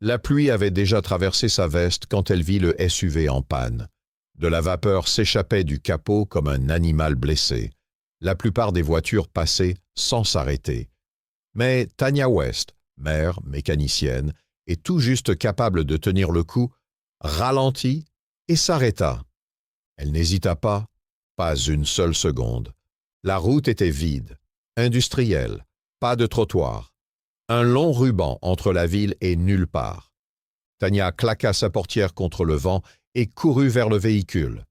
La pluie avait déjà traversé sa veste quand elle vit le SUV en panne. De la vapeur s'échappait du capot comme un animal blessé. La plupart des voitures passaient sans s'arrêter. Mais Tanya West, mère, mécanicienne, et tout juste capable de tenir le coup, ralentit et s'arrêta. Elle n'hésita pas une seule seconde. La route était vide, industrielle, pas de trottoir. Un long ruban entre la ville et nulle part. Tanya claqua sa portière contre le vent et courut vers le véhicule.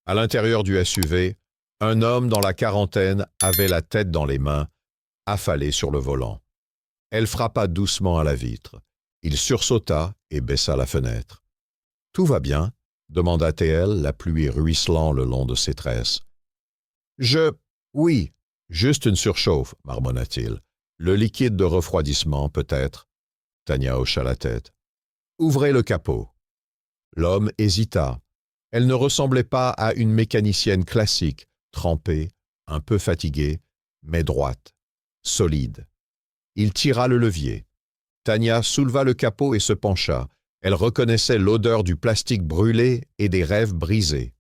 À l'intérieur du SUV, un homme dans la quarantaine avait la tête dans les mains, affalé sur le volant. Elle frappa doucement à la vitre. Il sursauta et baissa la fenêtre. « Tout va bien ?» demanda-t-elle, la pluie ruisselant le long de ses tresses. « Oui, juste une surchauffe, marmonna-t-il. Le liquide de refroidissement, peut-être. » Tanya hocha la tête. « Ouvrez le capot. » L'homme hésita. Elle ne ressemblait pas à une mécanicienne classique, trempée, un peu fatiguée, mais droite, solide. Il tira le levier. Tanya souleva le capot et se pencha. Elle reconnaissait l'odeur du plastique brûlé et des rêves brisés.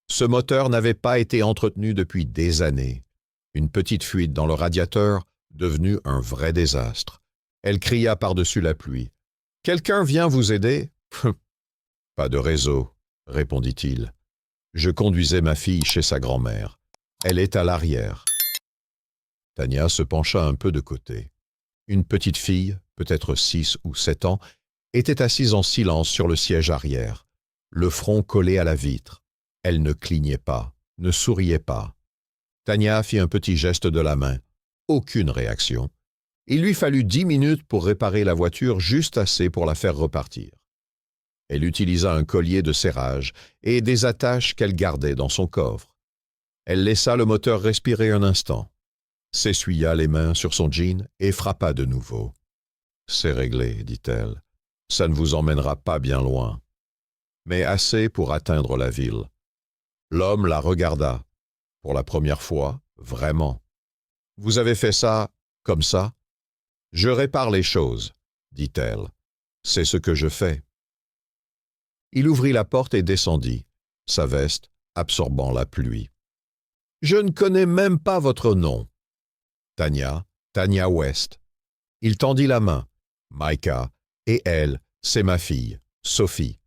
Ce moteur n'avait pas été entretenu depuis des années. Une petite fuite dans le radiateur, devenue un vrai désastre. Elle cria par-dessus la pluie. « Quelqu'un vient vous aider ?»« Pas de réseau, » répondit-il. « Je conduisais ma fille chez sa grand-mère. Elle est à l'arrière. » Tanya se pencha un peu de côté. Une petite fille, peut-être 6 ou 7 ans, était assise en silence sur le siège arrière, le front collé à la vitre. Elle ne clignait pas, ne souriait pas. Tanya fit un petit geste de la main. Aucune réaction. Il lui fallut 10 minutes pour réparer la voiture, juste assez pour la faire repartir. Elle utilisa un collier de serrage et des attaches qu'elle gardait dans son coffre. Elle laissa le moteur respirer un instant, s'essuya les mains sur son jean et frappa de nouveau. « C'est réglé, dit-elle. Ça ne vous emmènera pas bien loin, mais assez pour atteindre la ville. » L'homme la regarda. Pour la première fois, vraiment. « Vous avez fait ça, comme ça? »« Je répare les choses, dit-elle. C'est ce que je fais. » Il ouvrit la porte et descendit, sa veste absorbant la pluie. « Je ne connais même pas votre nom. »« Tanya West. » Il tendit la main. « Micah. Et elle, c'est ma fille, Sophie. »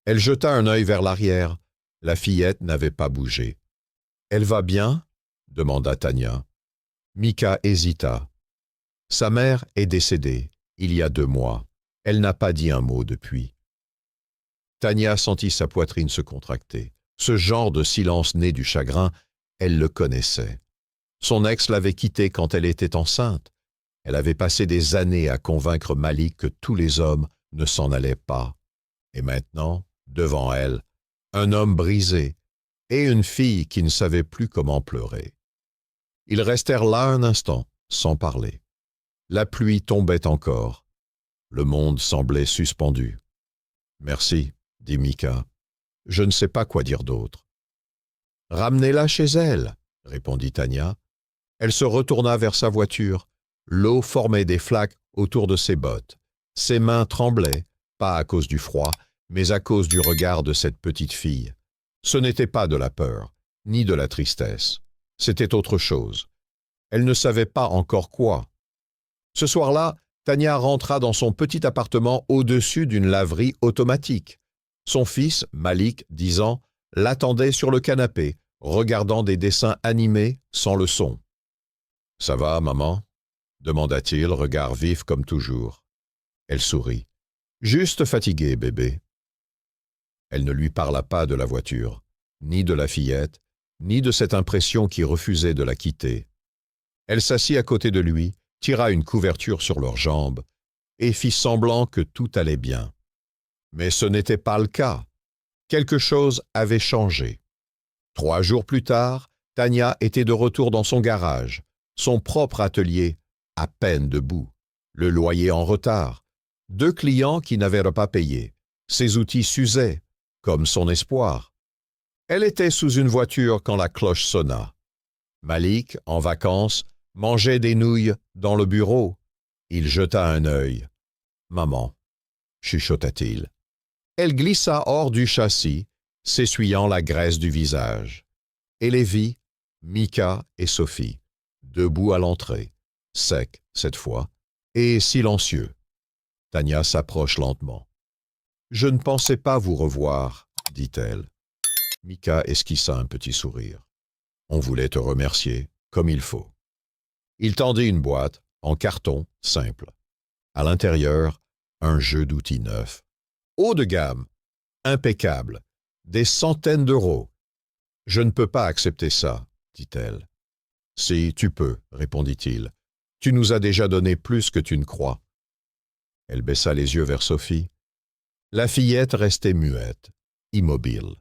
Elle jeta un œil vers l'arrière. La fillette n'avait pas bougé. « Elle va bien ?» demanda Tanya. Micah hésita. Sa mère est décédée, il y a 2 mois. Elle n'a pas dit un mot depuis. Tanya sentit sa poitrine se contracter. Ce genre de silence né du chagrin, elle le connaissait. Son ex l'avait quittée quand elle était enceinte. Elle avait passé des années à convaincre Malik que tous les hommes ne s'en allaient pas. Et maintenant, devant elle, un homme brisé et une fille qui ne savait plus comment pleurer. Ils restèrent là un instant, sans parler. La pluie tombait encore. Le monde semblait suspendu. « Merci, » dit Micah. « Je ne sais pas quoi dire d'autre. »« Ramenez-la chez elle, » répondit Tanya. Elle se retourna vers sa voiture. L'eau formait des flaques autour de ses bottes. Ses mains tremblaient, pas à cause du froid, mais à cause du regard de cette petite fille. Ce n'était pas de la peur, ni de la tristesse. C'était autre chose. Elle ne savait pas encore quoi. Ce soir-là, Tanya rentra dans son petit appartement au-dessus d'une laverie automatique. Son fils, Malik, 10 ans, l'attendait sur le canapé, regardant des dessins animés sans le son. « Ça va, maman ?» demanda-t-il, regard vif comme toujours. Elle sourit. « Juste fatiguée, bébé. » Elle ne lui parla pas de la voiture, ni de la fillette, ni de cette impression qui refusait de la quitter. Elle s'assit à côté de lui, tira une couverture sur leurs jambes et fit semblant que tout allait bien. Mais ce n'était pas le cas. Quelque chose avait changé. 3 jours plus tard, Tanya était de retour dans son garage, son propre atelier, à peine debout, le loyer en retard, 2 clients qui n'avaient pas payé. Ses outils s'usaient, comme son espoir. Elle était sous une voiture quand la cloche sonna. Malik, en vacances, mangeait des nouilles dans le bureau. Il jeta un œil. « Maman. » chuchota-t-il. Elle glissa hors du châssis, s'essuyant la graisse du visage. Et les vit, Mika et Sophie, debout à l'entrée, secs cette fois, et silencieux. Tania s'approche lentement. « Je ne pensais pas vous revoir, » dit-elle. Mika esquissa un petit sourire. « On voulait te remercier, comme il faut. » Il tendit une boîte, en carton, simple. À l'intérieur, un jeu d'outils neuf. Haut de gamme, impeccable, des centaines d'euros. « Je ne peux pas accepter ça, » dit-elle. « Si, tu peux, » répondit-il. « Tu nous as déjà donné plus que tu ne crois. » Elle baissa les yeux vers Sophie. La fillette restait muette, immobile.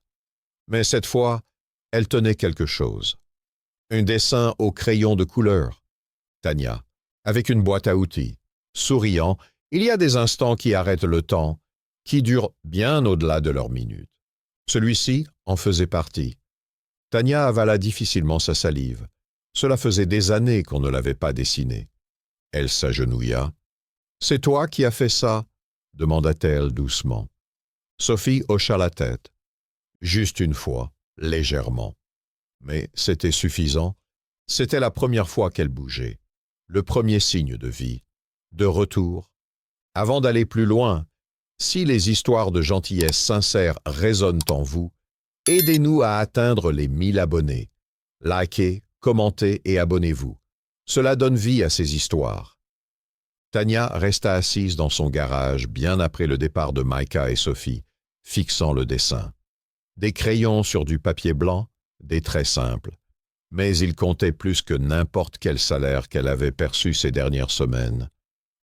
Mais cette fois, elle tenait quelque chose. Un dessin au crayon de couleur. Tania, avec une boîte à outils, souriant, il y a des instants qui arrêtent le temps, qui durent bien au-delà de leurs minutes. Celui-ci en faisait partie. Tania avala difficilement sa salive. Cela faisait des années qu'on ne l'avait pas dessiné. Elle s'agenouilla. « C'est toi qui as fait ça ?» demanda-t-elle doucement. Sophie hocha la tête. Juste une fois, légèrement. Mais c'était suffisant. C'était la première fois qu'elle bougeait. Le premier signe de vie, de retour. Avant d'aller plus loin, si les histoires de gentillesse sincère résonnent en vous, aidez-nous à atteindre les 1000 abonnés. Likez, commentez et abonnez-vous. Cela donne vie à ces histoires. Tania resta assise dans son garage bien après le départ de Micah et Sophie, fixant le dessin. Des crayons sur du papier blanc, des traits simples. Mais il comptait plus que n'importe quel salaire qu'elle avait perçu ces dernières semaines.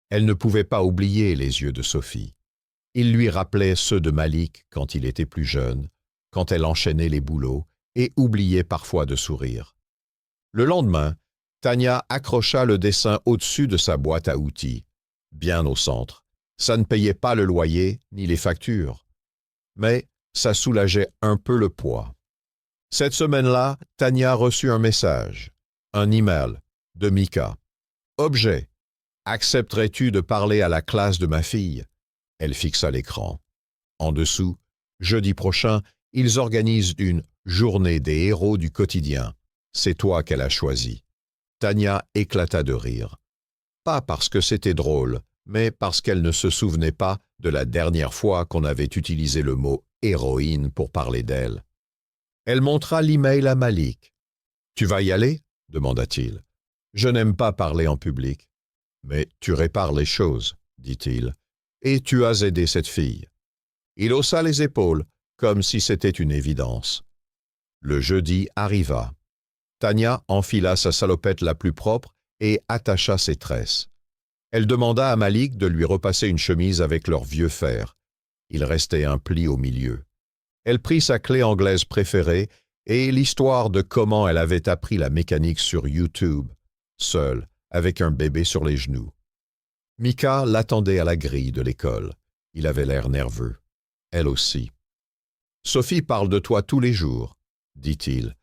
Elle ne pouvait pas oublier les yeux de Sophie. Ils lui rappelaient ceux de Malik quand il était plus jeune, quand elle enchaînait les boulots et oubliait parfois de sourire. Le lendemain, Tania accrocha le dessin au-dessus de sa boîte à outils, bien au centre. Ça ne payait pas le loyer ni les factures, mais ça soulageait un peu le poids. Cette semaine-là, Tania reçut un message, un email de Mika. Objet. Accepterais-tu de parler à la classe de ma fille? Elle fixa l'écran. En dessous, jeudi prochain, ils organisent une journée des héros du quotidien. C'est toi qu'elle a choisi. Tania éclata de rire. Pas parce que c'était drôle, mais parce qu'elle ne se souvenait pas de la dernière fois qu'on avait utilisé le mot « héroïne » pour parler d'elle. Elle montra l'email à Malik. « Tu vas y aller ?» demanda-t-il. « Je n'aime pas parler en public. »« Mais tu répares les choses, » dit-il, « et tu as aidé cette fille. » Il haussa les épaules, comme si c'était une évidence. Le jeudi arriva. Tania enfila sa salopette la plus propre et attacha ses tresses. Elle demanda à Malik de lui repasser une chemise avec leur vieux fer. Il restait un pli au milieu. Elle prit sa clé anglaise préférée et l'histoire de comment elle avait appris la mécanique sur YouTube, seule, avec un bébé sur les genoux. Mika l'attendait à la grille de l'école. Il avait l'air nerveux. Elle aussi. « Sophie parle de toi tous les jours, » dit-il.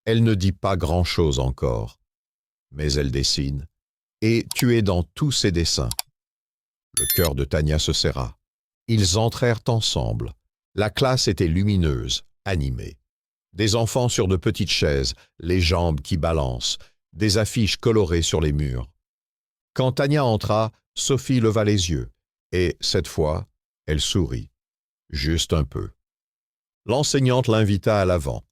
Elle ne dit pas grand-chose encore, mais elle dessine, et tu es dans tous ses dessins. Le cœur de Tania se serra. Ils entrèrent ensemble. La classe était lumineuse, animée. Des enfants sur de petites chaises, les jambes qui balancent, des affiches colorées sur les murs. Quand Tania entra, Sophie leva les yeux, et, cette fois, elle sourit. Juste un peu. L'enseignante l'invita à l'avant.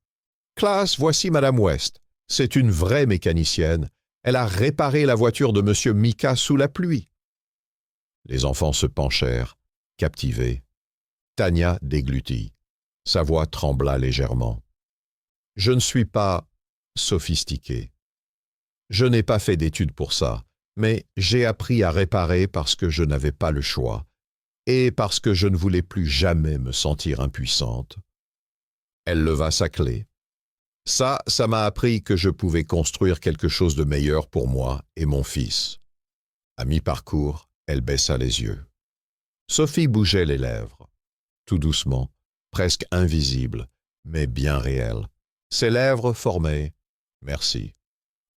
« Classe, voici Madame West. C'est une vraie mécanicienne. Elle a réparé la voiture de Monsieur Mika sous la pluie. » Les enfants se penchèrent, captivés. Tania déglutit. Sa voix trembla légèrement. « Je ne suis pas sophistiquée. Je n'ai pas fait d'études pour ça, mais j'ai appris à réparer parce que je n'avais pas le choix et parce que je ne voulais plus jamais me sentir impuissante. » Elle leva sa clé. Ça m'a appris que je pouvais construire quelque chose de meilleur pour moi et mon fils. À mi-parcours, elle baissa les yeux. Sophie bougeait les lèvres. Tout doucement, presque invisible, mais bien réelle. Ses lèvres formaient « Merci ».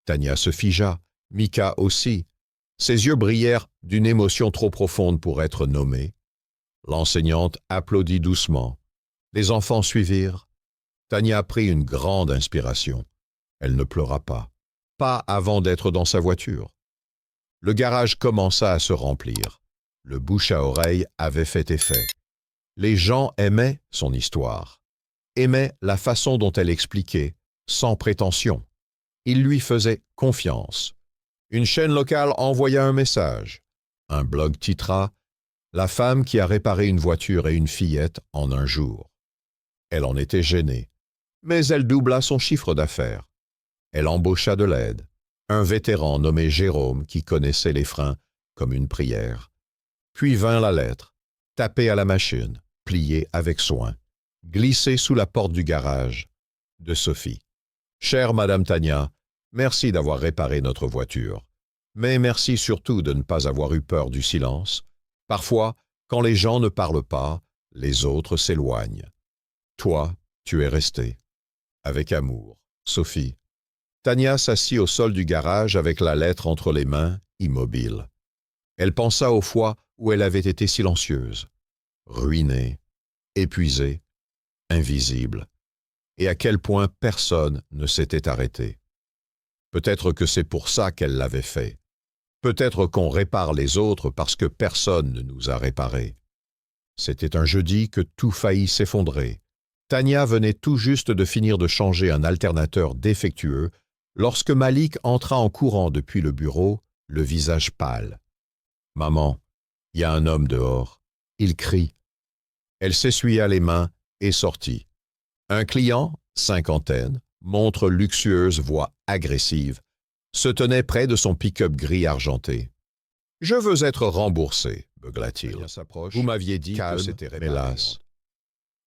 Tania se figea, Mika aussi. Ses yeux brillèrent d'une émotion trop profonde pour être nommée. L'enseignante applaudit doucement. Les enfants suivirent. Tania prit une grande inspiration. Elle ne pleura pas. Pas avant d'être dans sa voiture. Le garage commença à se remplir. Le bouche à oreille avait fait effet. Les gens aimaient son histoire, aimaient la façon dont elle expliquait, sans prétention. Ils lui faisaient confiance. Une chaîne locale envoya un message. Un blog titra « La femme qui a réparé une voiture et une fillette en un jour ». Elle en était gênée, mais elle doubla son chiffre d'affaires. Elle embaucha de l'aide, un vétéran nommé Jérôme qui connaissait les freins comme une prière. Puis vint la lettre, tapée à la machine, pliée avec soin, glissée sous la porte du garage, de Sophie. « Chère Madame Tania, merci d'avoir réparé notre voiture. Mais merci surtout de ne pas avoir eu peur du silence. Parfois, quand les gens ne parlent pas, les autres s'éloignent. Toi, tu es resté. Avec amour, Sophie. » Tania s'assit au sol du garage avec la lettre entre les mains, immobile. Elle pensa aux fois où elle avait été silencieuse, ruinée, épuisée, invisible, et à quel point personne ne s'était arrêté. Peut-être que c'est pour ça qu'elle l'avait fait. Peut-être qu'on répare les autres parce que personne ne nous a réparés. C'était un jeudi que tout faillit s'effondrer. Tania venait tout juste de finir de changer un alternateur défectueux lorsque Malik entra en courant depuis le bureau, le visage pâle. « Maman, il y a un homme dehors. Il crie. » Elle s'essuya les mains et sortit. Un client, cinquantaine, montre luxueuse, voix agressive, se tenait près de son pick-up gris argenté. « Je veux être remboursé, » beugla-t-il. « Vous m'aviez dit que c'était hélas.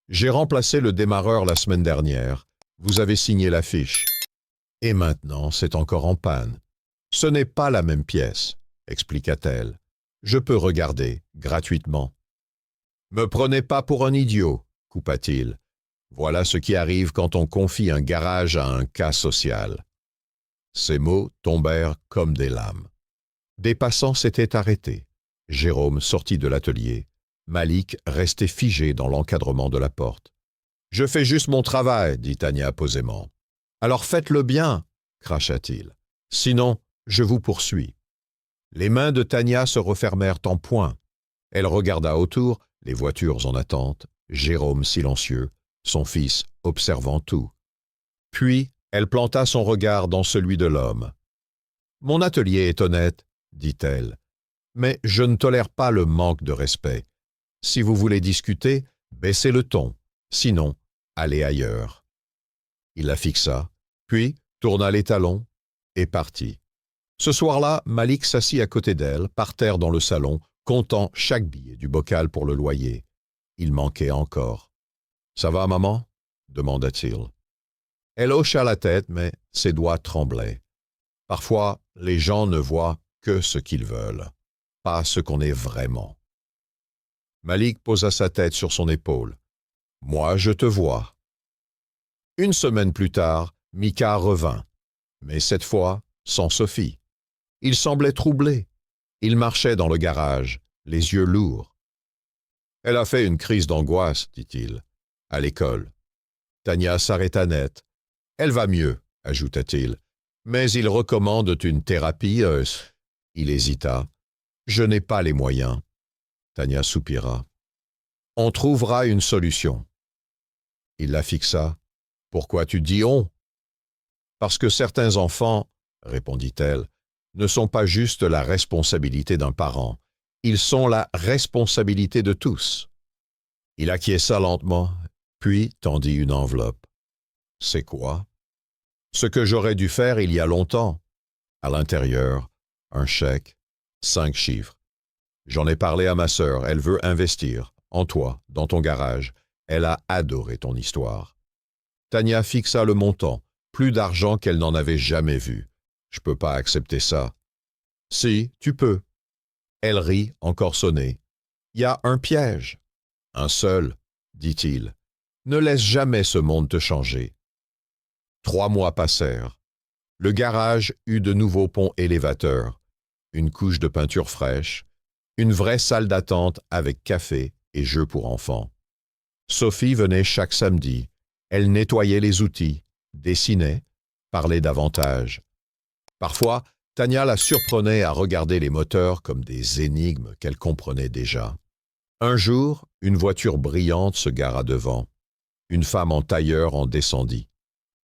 J'ai remplacé le démarreur la semaine dernière. Vous avez signé la fiche. Et maintenant, c'est encore en panne. Ce n'est pas la même pièce, expliqua-t-elle. Je peux regarder, gratuitement. Me prenez pas pour un idiot, coupa-t-il. Voilà ce qui arrive quand on confie un garage à un cas social. Ces mots tombèrent comme des lames. Des passants s'étaient arrêtés. Jérôme sortit de l'atelier. Malik restait figé dans l'encadrement de la porte. « Je fais juste mon travail, dit Tania posément. « Alors faites-le bien, cracha-t-il. Sinon, je vous poursuis. » Les mains de Tania se refermèrent en poing. Elle regarda autour, les voitures en attente, Jérôme silencieux, son fils observant tout. Puis, elle planta son regard dans celui de l'homme. « Mon atelier est honnête, dit-elle, mais je ne tolère pas le manque de respect. Si vous voulez discuter, baissez le ton, sinon, allez ailleurs. » Il la fixa, puis tourna les talons et partit. Ce soir-là, Malik s'assit à côté d'elle, par terre dans le salon, comptant chaque billet du bocal pour le loyer. Il manquait encore. « Ça va, maman » demanda-t-il. Elle hocha la tête, mais ses doigts tremblaient. Parfois, les gens ne voient que ce qu'ils veulent, pas ce qu'on est vraiment. Malik posa sa tête sur son épaule. « Moi, je te vois. » Une semaine plus tard, Mika revint, mais cette fois, sans Sophie. Il semblait troublé. Il marchait dans le garage, les yeux lourds. « Elle a fait une crise d'angoisse, dit-il, à l'école. » Tania s'arrêta net. « Elle va mieux, ajouta-t-il, mais il recommande une thérapie. Il hésita. « Je n'ai pas les moyens. » Tania soupira. « On trouvera une solution. » Il la fixa. « Pourquoi tu dis on ?»« Parce que certains enfants, répondit-elle, ne sont pas juste la responsabilité d'un parent. Ils sont la responsabilité de tous. » Il acquiesça lentement, puis tendit une enveloppe. « C'est quoi ?»« Ce que j'aurais dû faire il y a longtemps. » À l'intérieur, un chèque, 5 chiffres. J'en ai parlé à ma sœur, elle veut investir, en toi, dans ton garage. Elle a adoré ton histoire. Tania fixa le montant, plus d'argent qu'elle n'en avait jamais vu. Je peux pas accepter ça. Si, tu peux. Elle rit, encore sonnée. Il y a un piège. Un seul, dit-il. Ne laisse jamais ce monde te changer. 3 mois passèrent. Le garage eut de nouveaux ponts élévateurs, une couche de peinture fraîche, une vraie salle d'attente avec café et jeux pour enfants. Sophie venait chaque samedi. Elle nettoyait les outils, dessinait, parlait davantage. Parfois, Tania la surprenait à regarder les moteurs comme des énigmes qu'elle comprenait déjà. Un jour, une voiture brillante se gara devant. Une femme en tailleur en descendit.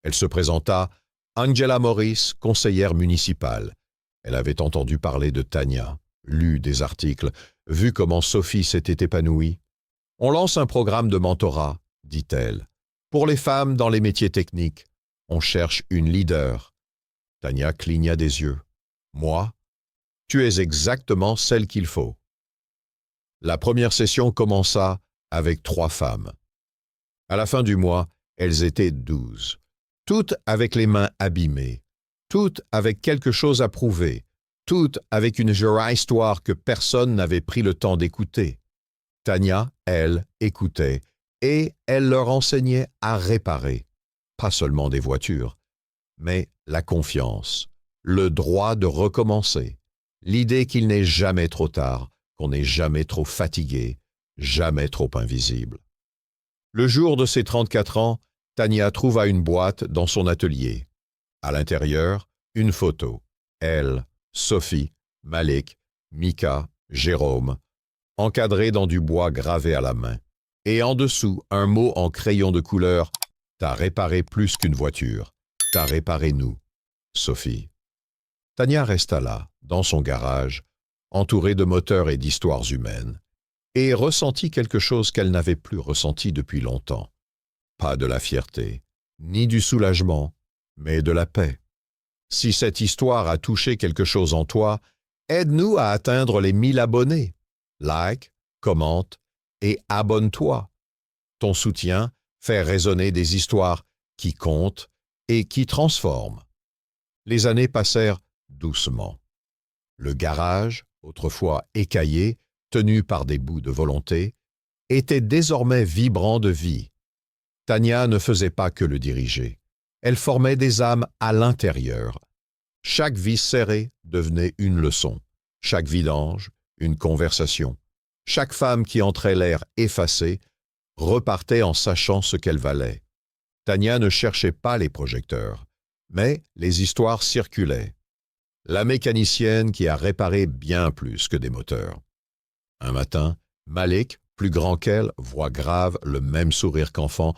Elle se présenta, Angela Morris, conseillère municipale. Elle avait entendu parler de Tania, lu des articles, vu comment Sophie s'était épanouie. « On lance un programme de mentorat, dit-elle. Pour les femmes dans les métiers techniques, on cherche une leader. » Tania cligna des yeux. « Moi, tu es exactement celle qu'il faut. » La première session commença avec 3 femmes. À la fin du mois, elles étaient 12. Toutes avec les mains abîmées, toutes avec quelque chose à prouver, toutes avec une vraie histoire que personne n'avait pris le temps d'écouter. Tania, elle, écoutait, et elle leur enseignait à réparer, pas seulement des voitures, mais la confiance, le droit de recommencer, l'idée qu'il n'est jamais trop tard, qu'on n'est jamais trop fatigué, jamais trop invisible. Le jour de ses 34 ans, Tania trouva une boîte dans son atelier. À l'intérieur, une photo. Elle, Sophie, Malik, Mika, Jérôme, encadrés dans du bois gravé à la main. Et en dessous, un mot en crayon de couleur. « T'as réparé plus qu'une voiture. T'as réparé nous, Sophie. » Tania resta là, dans son garage, entourée de moteurs et d'histoires humaines, et ressentit quelque chose qu'elle n'avait plus ressenti depuis longtemps. Pas de la fierté, ni du soulagement, mais de la paix. Si cette histoire a touché quelque chose en toi, aide-nous à atteindre les 1000 abonnés. Like, commente et abonne-toi. Ton soutien fait résonner des histoires qui comptent et qui transforment. Les années passèrent doucement. Le garage, autrefois écaillé, tenu par des bouts de volonté, était désormais vibrant de vie. Tania ne faisait pas que le diriger. Elle formait des âmes à l'intérieur. Chaque vis serrée devenait une leçon, chaque vidange, une conversation. Chaque femme qui entrait l'air effacé repartait en sachant ce qu'elle valait. Tania ne cherchait pas les projecteurs, mais les histoires circulaient. La mécanicienne qui a réparé bien plus que des moteurs. Un matin, Malik, plus grand qu'elle, voix grave, le même sourire qu'enfant,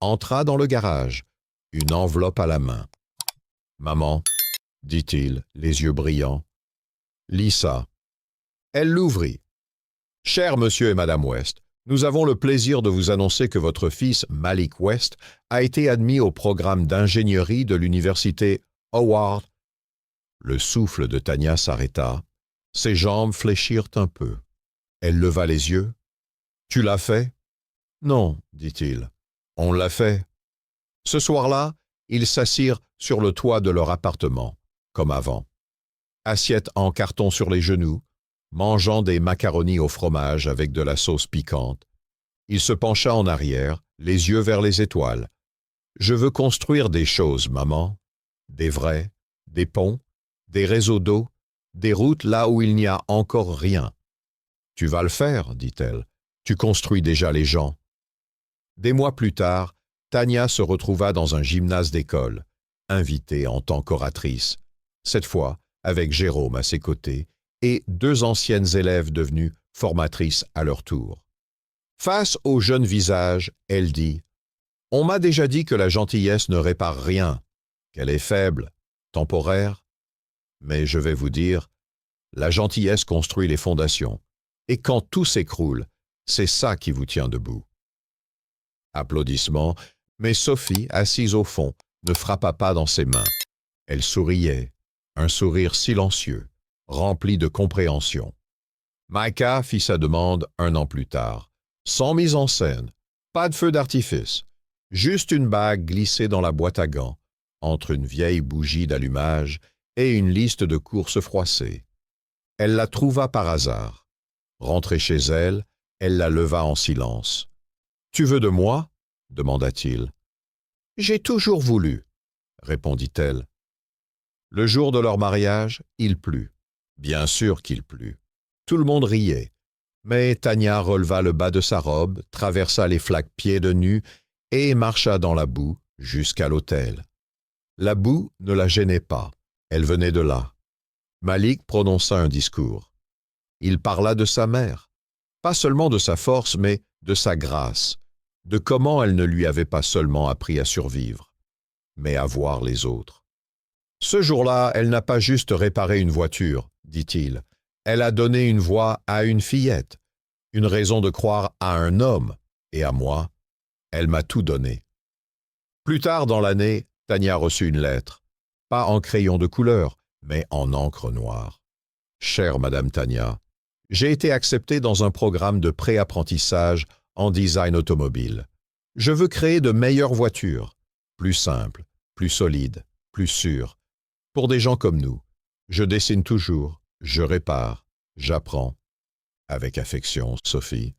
entra dans le garage, une enveloppe à la main. « Maman, » dit-il, les yeux brillants. « Lis ça. » Elle l'ouvrit. « Cher monsieur et madame West, nous avons le plaisir de vous annoncer que votre fils, Malik West, a été admis au programme d'ingénierie de l'université Howard. » Le souffle de Tania s'arrêta. Ses jambes fléchirent un peu. Elle leva les yeux. « Tu l'as fait ?»« Non, dit-il. On l'a fait. » Ce soir-là, ils s'assirent sur le toit de leur appartement, comme avant. Assiette en carton sur les genoux, mangeant des macaronis au fromage avec de la sauce piquante. Il se pencha en arrière, les yeux vers les étoiles. « Je veux construire des choses, maman. Des vrais, des ponts, des réseaux d'eau, des routes là où il n'y a encore rien. »« Tu vas le faire, dit-elle. Tu construis déjà les gens. » Des mois plus tard, Tania se retrouva dans un gymnase d'école, invitée en tant qu'oratrice, cette fois avec Jérôme à ses côtés et 2 anciennes élèves devenues formatrices à leur tour. Face au jeune visage, elle dit « On m'a déjà dit que la gentillesse ne répare rien, qu'elle est faible, temporaire. Mais je vais vous dire, la gentillesse construit les fondations, et quand tout s'écroule, c'est ça qui vous tient debout. » Applaudissements, mais Sophie, assise au fond, ne frappa pas dans ses mains. Elle souriait, un sourire silencieux, rempli de compréhension. Micah fit sa demande 1 an plus tard, sans mise en scène, pas de feu d'artifice, juste une bague glissée dans la boîte à gants, entre une vieille bougie d'allumage et une liste de courses froissées. Elle la trouva par hasard. Rentrée chez elle, elle la leva en silence. « Tu veux de moi ?» demanda-t-il. « J'ai toujours voulu, » répondit-elle. Le jour de leur mariage, il plut. Bien sûr qu'il plut. Tout le monde riait. Mais Tania releva le bas de sa robe, traversa les flaques pieds de nu et marcha dans la boue jusqu'à l'autel. La boue ne la gênait pas, elle venait de là. Malik prononça un discours. Il parla de sa mère, pas seulement de sa force, mais de sa grâce, de comment elle ne lui avait pas seulement appris à survivre, mais à voir les autres. Ce jour-là, elle n'a pas juste réparé une voiture, dit-il, elle a donné une voix à une fillette, une raison de croire à un homme, et à moi, elle m'a tout donné. Plus tard dans l'année, Tania reçut une lettre, pas en crayon de couleur, mais en encre noire. Chère Madame Tania, j'ai été accepté dans un programme de préapprentissage en design automobile. Je veux créer de meilleures voitures, plus simples, plus solides, plus sûres. Pour des gens comme nous, je dessine toujours, je répare, j'apprends. Avec affection, Sophie.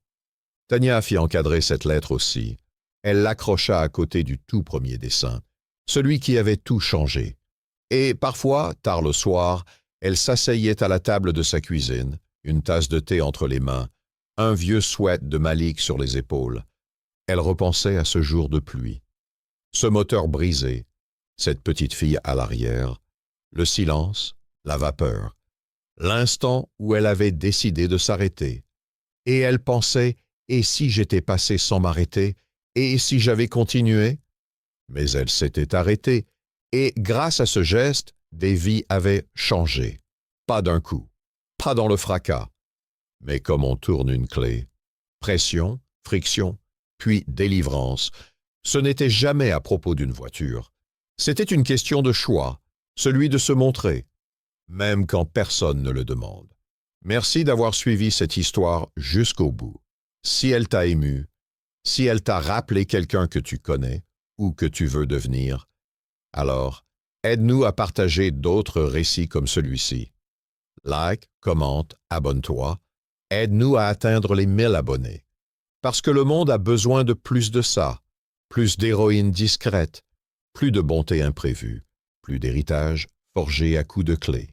Tania fit encadrer cette lettre aussi. Elle l'accrocha à côté du tout premier dessin, celui qui avait tout changé. Et parfois, tard le soir, elle s'asseyait à la table de sa cuisine, une tasse de thé entre les mains, un vieux sweat de Malik sur les épaules. Elle repensait à ce jour de pluie. Ce moteur brisé, cette petite fille à l'arrière, le silence, la vapeur, l'instant où elle avait décidé de s'arrêter. Et elle pensait, et si j'étais passé sans m'arrêter, et si j'avais continué? Mais elle s'était arrêtée, et grâce à ce geste, des vies avaient changé. Pas d'un coup, pas dans le fracas, mais comme on tourne une clé. Pression, friction, puis délivrance. Ce n'était jamais à propos d'une voiture. C'était une question de choix, celui de se montrer, même quand personne ne le demande. Merci d'avoir suivi cette histoire jusqu'au bout. Si elle t'a ému, si elle t'a rappelé quelqu'un que tu connais ou que tu veux devenir, alors aide-nous à partager d'autres récits comme celui-ci. Like, commente, abonne-toi. Aide-nous à atteindre les 1000 abonnés. Parce que le monde a besoin de ça, plus d'héroïnes discrètes, plus de bonté imprévue, plus d'héritage forgé à coups de clé.